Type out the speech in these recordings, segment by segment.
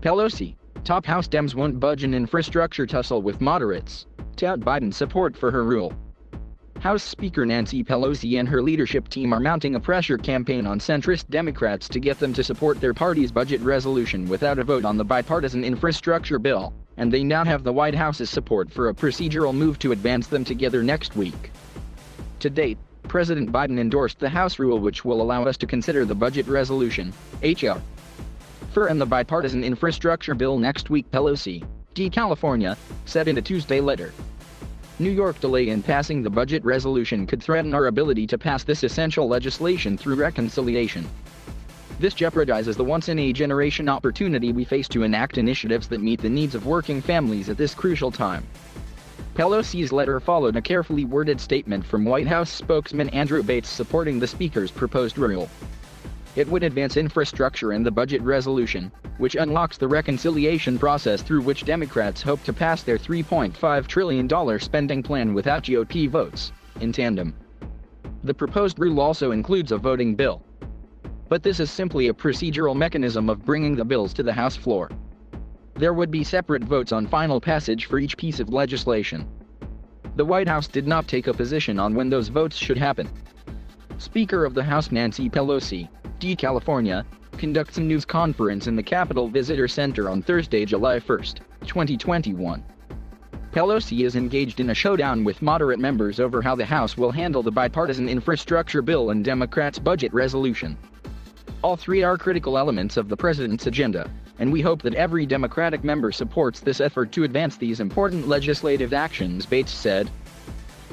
Pelosi, top House Dems won't budge in infrastructure tussle with moderates, tout Biden support for her rule. House Speaker Nancy Pelosi and her leadership team are mounting a pressure campaign on centrist Democrats to get them to support their party's budget resolution without a vote on the bipartisan infrastructure bill, and they now have the White House's support for a procedural move to advance them together next week. To date, President Biden endorsed the House rule which will allow us to consider the budget resolution, H.R. for and the bipartisan infrastructure bill next week, Pelosi, D. California, said in a Tuesday letter. New York delay in passing the budget resolution could threaten our ability to pass this essential legislation through reconciliation. This jeopardizes the once-in-a-generation opportunity we face to enact initiatives that meet the needs of working families at this crucial time. Pelosi's letter followed a carefully worded statement from White House spokesman Andrew Bates supporting the Speaker's proposed rule. It would advance infrastructure and the budget resolution, which unlocks the reconciliation process through which Democrats hope to pass their $3.5 trillion spending plan without GOP votes, in tandem. The proposed rule also includes a voting bill. But this is simply a procedural mechanism of bringing the bills to the House floor. There would be separate votes on final passage for each piece of legislation. The White House did not take a position on when those votes should happen. Speaker of the House Nancy Pelosi, D. California, conducts a news conference in the Capitol Visitor Center on Thursday, July 1, 2021. Pelosi is engaged in a showdown with moderate members over how the House will handle the bipartisan infrastructure bill and Democrats' budget resolution. All three are critical elements of the president's agenda, and we hope that every Democratic member supports this effort to advance these important legislative actions, Bates said.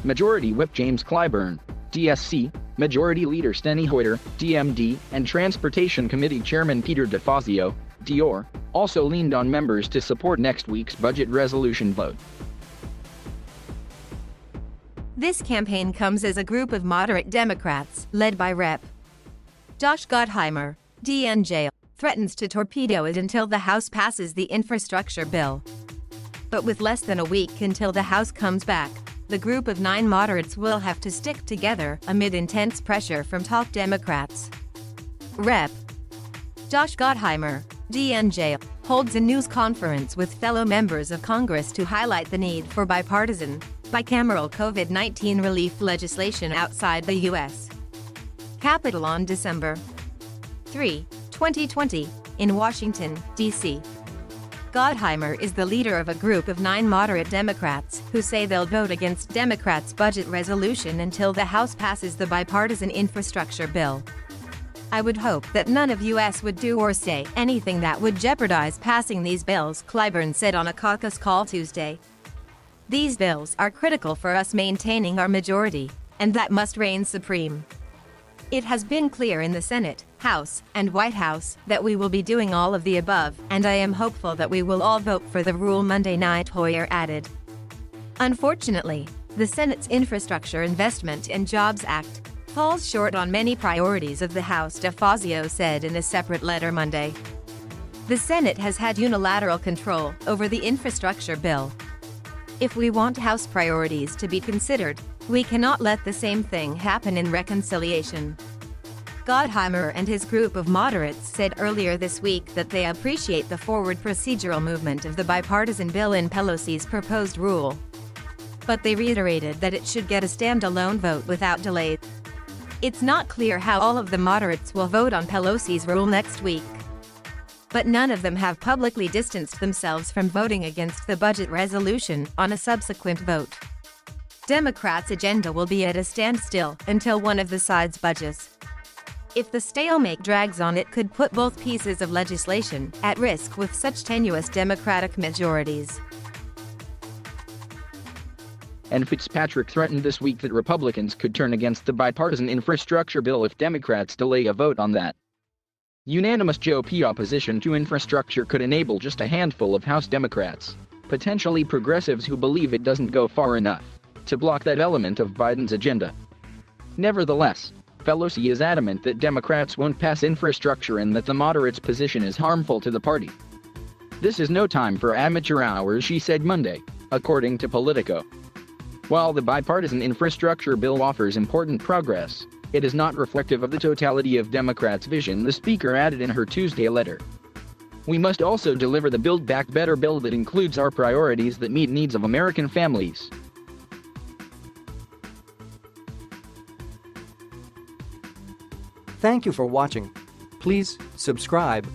Majority Whip James Clyburn, DSC, Majority Leader Steny Hoyer, DMD, and Transportation Committee Chairman Peter DeFazio, DR, also leaned on members to support next week's budget resolution vote. This campaign comes as a group of moderate Democrats, led by Rep. Josh Gottheimer, DNJ, threatens to torpedo it until the House passes the infrastructure bill. But with less than a week until the House comes back, the group of 9 moderates will have to stick together amid intense pressure from top Democrats. Rep. Josh Gottheimer, DNJ, holds a news conference with fellow members of Congress to highlight the need for bipartisan, bicameral COVID-19 relief legislation outside the U.S. Capitol on December 3, 2020, in Washington, D.C. Gottheimer is the leader of a group of 9 moderate Democrats who say they'll vote against Democrats' budget resolution until the House passes the bipartisan infrastructure bill. I would hope that none of us would do or say anything that would jeopardize passing these bills, Clyburn said on a caucus call Tuesday. These bills are critical for us maintaining our majority, and that must reign supreme. It has been clear in the Senate, House, and White House that we will be doing all of the above, and I am hopeful that we will all vote for the rule Monday night, Hoyer added. Unfortunately, the Senate's Infrastructure Investment and Jobs Act falls short on many priorities of the House, DeFazio said in a separate letter Monday. The Senate has had unilateral control over the infrastructure bill. If we want House priorities to be considered, we cannot let the same thing happen in reconciliation. Gottheimer and his group of moderates said earlier this week that they appreciate the forward procedural movement of the bipartisan bill in Pelosi's proposed rule. But they reiterated that it should get a standalone vote without delay. It's not clear how all of the moderates will vote on Pelosi's rule next week. But none of them have publicly distanced themselves from voting against the budget resolution on a subsequent vote. Democrats' agenda will be at a standstill until one of the sides budges. If the stalemate drags on, it could put both pieces of legislation at risk with such tenuous Democratic majorities. And Fitzpatrick threatened this week that Republicans could turn against the bipartisan infrastructure bill if Democrats delay a vote on that. Unanimous GOP opposition to infrastructure could enable just a handful of House Democrats, potentially progressives who believe it doesn't go far enough, to block that element of Biden's agenda. Nevertheless, Pelosi is adamant that Democrats won't pass infrastructure and that the moderates' position is harmful to the party. This is no time for amateur hours, she said Monday, according to Politico. While the bipartisan infrastructure bill offers important progress, it is not reflective of the totality of Democrats' vision, the Speaker added in her Tuesday letter. We must also deliver the Build Back Better bill that includes our priorities that meet needs of American families. Thank you for watching. Please subscribe